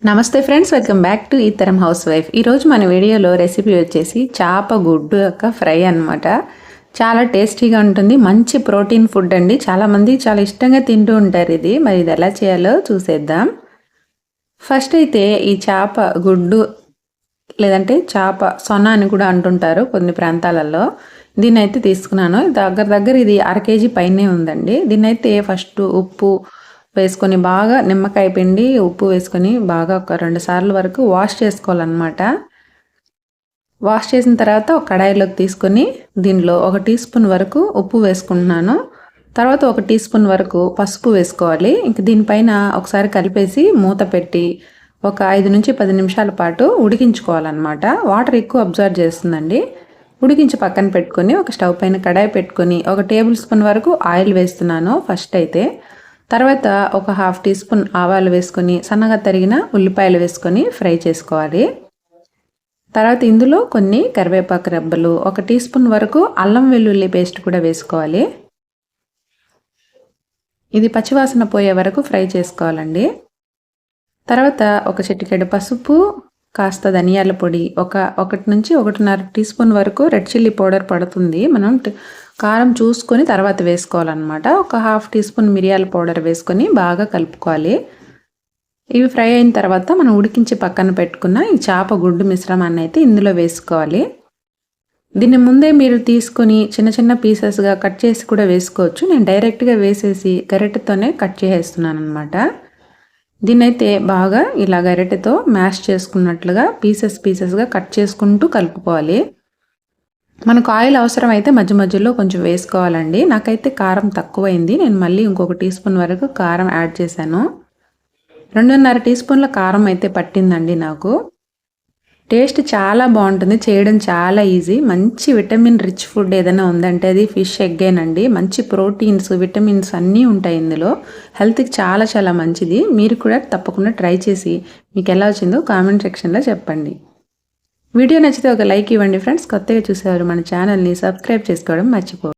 నమస్తే friends, welcome back to ఈ తరం హౌస్ వైఫ్. ఈరోజు మన వీడియోలో రెసిపీ వచ్చేసి చేప గుడ్డు యొక్క ఫ్రై అనమాట. చాలా టేస్టీగా ఉంటుంది, మంచి ప్రోటీన్ ఫుడ్ అండి. చాలామంది చాలా ఇష్టంగా తింటూ ఉంటారు ఇది. మరి ఇది ఎలా చేయాలో చూసేద్దాం. ఫస్ట్ అయితే ఈ చేప గుడ్డు లేదంటే చేప సొన అని కూడా అంటుంటారు కొన్ని ప్రాంతాలలో. దీన్ని అయితే తీసుకున్నాను. దగ్గర ఇది 1/2 kg పైనే ఉందండి. దీన్ని అయితే ఫస్ట్ ఉప్పు వేసుకొని బాగా నిమ్మకాయ పిండి ఉప్పు వేసుకొని బాగా ఒక 2 సార్లు వరకు వాష్ చేసుకోవాలన్నమాట. వాష్ చేసిన తర్వాత ఒక కడాయిలోకి తీసుకొని దీనిలో 1 టీ స్పూన్ వరకు ఉప్పు వేసుకుంటున్నాను. తర్వాత 1 టీ స్పూన్ వరకు పసుపు వేసుకోవాలి. ఇంక దీనిపైన ఒకసారి కలిపేసి మూత పెట్టి ఒక 5 నుంచి 10 నిమిషాల పాటు ఉడికించుకోవాలన్నమాట. వాటర్ ఎక్కువ అబ్జర్వ్ చేస్తుందండి. ఉడికించి పక్కన పెట్టుకొని ఒక స్టవ్ పైన కడాయి పెట్టుకొని 1 టేబుల్ స్పూన్ వరకు ఆయిల్ వేస్తున్నాను ఫస్ట్ అయితే. తర్వాత ఒక 1/2 టీ స్పూన్ ఆవాలు వేసుకొని సన్నగా తరిగిన ఉల్లిపాయలు వేసుకొని ఫ్రై చేసుకోవాలి. తర్వాత ఇందులో కొన్ని కరివేపాకు రెబ్బలు, 1 టీ స్పూన్ వరకు అల్లం వెల్లుల్లి పేస్ట్ కూడా వేసుకోవాలి. ఇది పచ్చివాసన పోయే వరకు ఫ్రై చేసుకోవాలండి. తర్వాత ఒక చిటికెడు పసుపు, కాస్త ధనియాల పొడి, 1 నుంచి 1.5 టీ స్పూన్ వరకు రెడ్ చిల్లీ పౌడర్ పడుతుంది. మనం కారం చూసుకొని తర్వాత వేసుకోవాలన్నమాట. ఒక 1/2 టీ స్పూన్ మిరియాల పౌడర్ వేసుకొని బాగా కలుపుకోవాలి. ఇవి ఫ్రై అయిన తర్వాత మనం ఉడికించి పక్కన పెట్టుకున్న ఈ చేప గుడ్డు మిశ్రమాన్ని అయితే ఇందులో వేసుకోవాలి. దీన్ని ముందే మీరు తీసుకొని చిన్న చిన్న పీసెస్గా కట్ చేసి కూడా వేసుకోవచ్చు. నేను డైరెక్ట్గా వేసేసి గరిటెతోనే కట్ చేసేస్తున్నాను అనమాట. దీన్నైతే బాగా ఇలా గరిటెతో మ్యాష్ చేసుకున్నట్లుగా పీసెస్గా కట్ చేసుకుంటూ కలుపుకోవాలి. మనకు ఆయిల్ అవసరం అయితే మధ్య మధ్యలో కొంచెం వేసుకోవాలండి. నాకైతే కారం తక్కువైంది. నేను మళ్ళీ ఇంకొక టీ స్పూన్ వరకు కారం యాడ్ చేశాను. 2.5 టీ స్పూన్ల కారం అయితే పట్టిందండి నాకు. టేస్ట్ చాలా బాగుంటుంది, చేయడం చాలా ఈజీ. మంచి విటమిన్ రిచ్ ఫుడ్ ఏదైనా ఉందంటే అది ఫిష్ ఎగ్గేనండి. మంచి ప్రోటీన్స్, విటమిన్స్ అన్నీ ఉంటాయి ఇందులో. హెల్త్కి చాలా చాలా మంచిది. మీరు కూడా తప్పకుండా ట్రై చేసి మీకు ఎలా వచ్చిందో కామెంట్ సెక్షన్లో చెప్పండి. వీడియో నచ్చితే ఒక లైక్ ఇవ్వండి ఫ్రెండ్స్. కొత్తగా చూసేవారు మన ఛానల్ని సబ్స్క్రైబ్ చేసుకోవడం మర్చిపోవద్దు.